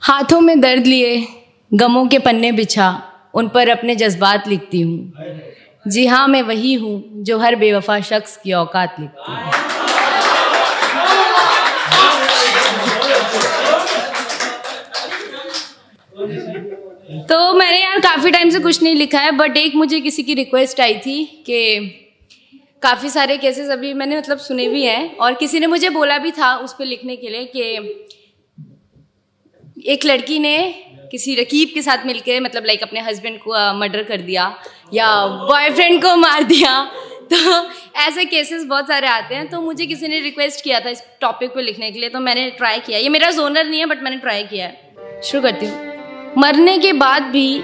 हाथों में दर्द लिए गमों के पन्ने बिछा उन पर अपने जज्बात लिखती हूँ। जी हाँ, मैं वही हूँ जो हर बेवफा शख्स की औकात लिखती हूँ। तो मैंने यार काफ़ी टाइम से कुछ नहीं लिखा है, बट एक मुझे किसी की रिक्वेस्ट आई थी कि काफ़ी सारे केसेस अभी मैंने मतलब सुने भी हैं, और किसी ने मुझे बोला भी था उस पर लिखने के लिए कि एक लड़की ने किसी रकीब के साथ मिलकर मतलब लाइक अपने हस्बैंड को मर्डर कर दिया या बॉयफ्रेंड को मार दिया। तो ऐसे केसेस बहुत सारे आते हैं। तो मुझे किसी ने रिक्वेस्ट किया था इस टॉपिक पे लिखने के लिए, तो मैंने ट्राई किया। ये मेरा जोनर नहीं है, बट मैंने ट्राई किया है। शुरू करती हूँ। मरने के बाद भी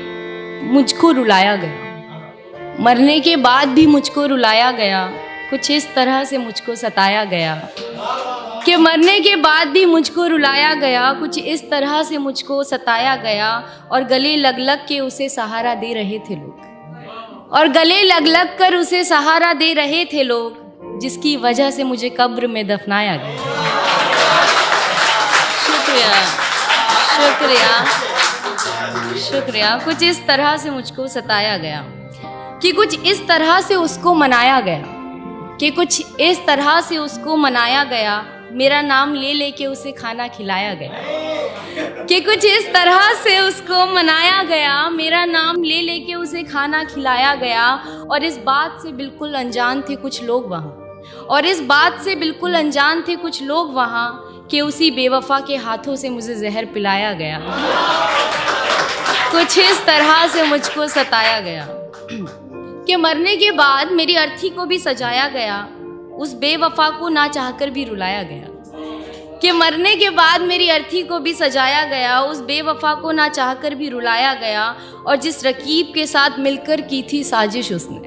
मुझको रुलाया गया, मरने के बाद भी मुझको रुलाया गया, कुछ इस तरह से मुझको सताया गया कि मरने के बाद भी मुझको रुलाया गया, कुछ इस तरह से मुझको सताया गया। और गले लग लग के उसे सहारा दे रहे थे लोग, और गले लग लग कर उसे सहारा दे रहे थे लोग, जिसकी वजह से मुझे कब्र में दफनाया गया। शुक्रिया शुक्रिया शुक्रिया। कुछ इस तरह से मुझको सताया गया कि कुछ इस तरह से उसको मनाया गया, कि कुछ इस तरह से उसको मनाया गया, मेरा नाम ले लेके उसे खाना खिलाया गया। कि कुछ इस तरह से उसको मनाया गया, मेरा नाम ले लेके उसे खाना खिलाया गया। और इस बात से बिल्कुल अनजान थे कुछ लोग वहाँ, और इस बात से बिल्कुल अनजान थे कुछ लोग वहाँ कि उसी बेवफा के हाथों से मुझे जहर पिलाया गया। कुछ इस तरह से मुझको सताया गया कि मरने के बाद मेरी अर्थी को भी सजाया गया, उस बेवफा को ना चाहकर भी रुलाया गया। कि मरने के बाद मेरी अर्थी को भी सजाया गया, उस बेवफा को ना चाहकर भी रुलाया गया। और जिस रकीब के साथ मिलकर की थी साजिश उसने,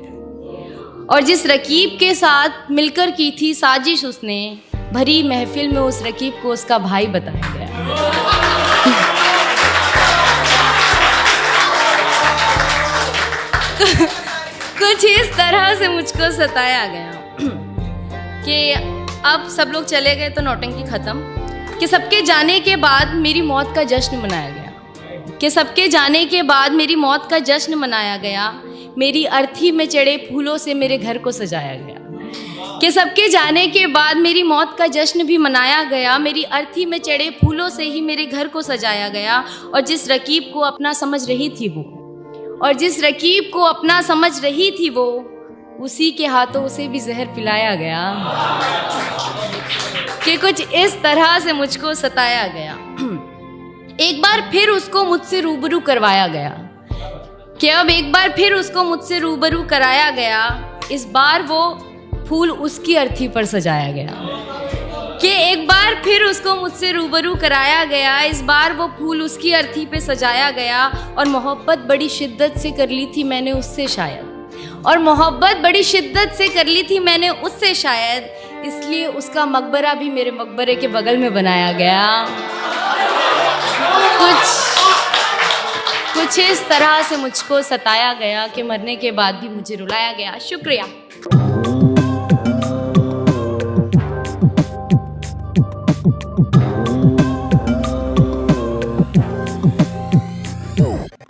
और जिस रकीब के साथ मिलकर की थी साजिश उसने, भरी महफिल में उस रकीब को उसका भाई बताया गया। कुछ इस तरह से मुझको सताया गया कि अब सब लोग चले गए तो नौटंकी खत्म। कि सबके जाने के बाद मेरी मौत का जश्न मनाया गया, कि सबके जाने के बाद मेरी मौत का जश्न मनाया गया। मेरी अर्थी में चढ़े फूलों से मेरे घर को सजाया गया। कि सबके जाने के बाद मेरी मौत का जश्न भी मनाया गया, मेरी अर्थी में चढ़े फूलों से ही मेरे घर को सजाया गया। और जिस रकीब को अपना समझ रही थी वो, और जिस रकीब को अपना समझ रही थी वो, उसी के हाथों उसे भी जहर पिलाया गया। कि कुछ इस तरह से मुझको सताया गया। एक बार फिर उसको मुझसे रूबरू करवाया गया, कि अब एक बार फिर उसको मुझसे रूबरू कराया गया। इस बार वो फूल उसकी अर्थी पर सजाया गया। कि एक बार फिर उसको मुझसे रूबरू कराया गया, इस बार वो फूल उसकी अर्थी पे सजाया गया। और मोहब्बत बड़ी शिद्दत से कर ली थी मैंने उससे शायद, और मोहब्बत बड़ी शिद्दत से कर ली थी मैंने उससे शायद, इसलिए उसका मकबरा भी मेरे मकबरे के बगल में बनाया गया। कुछ इस तरह से मुझको सताया गया कि मरने के बाद भी मुझे रुलाया गया। शुक्रिया।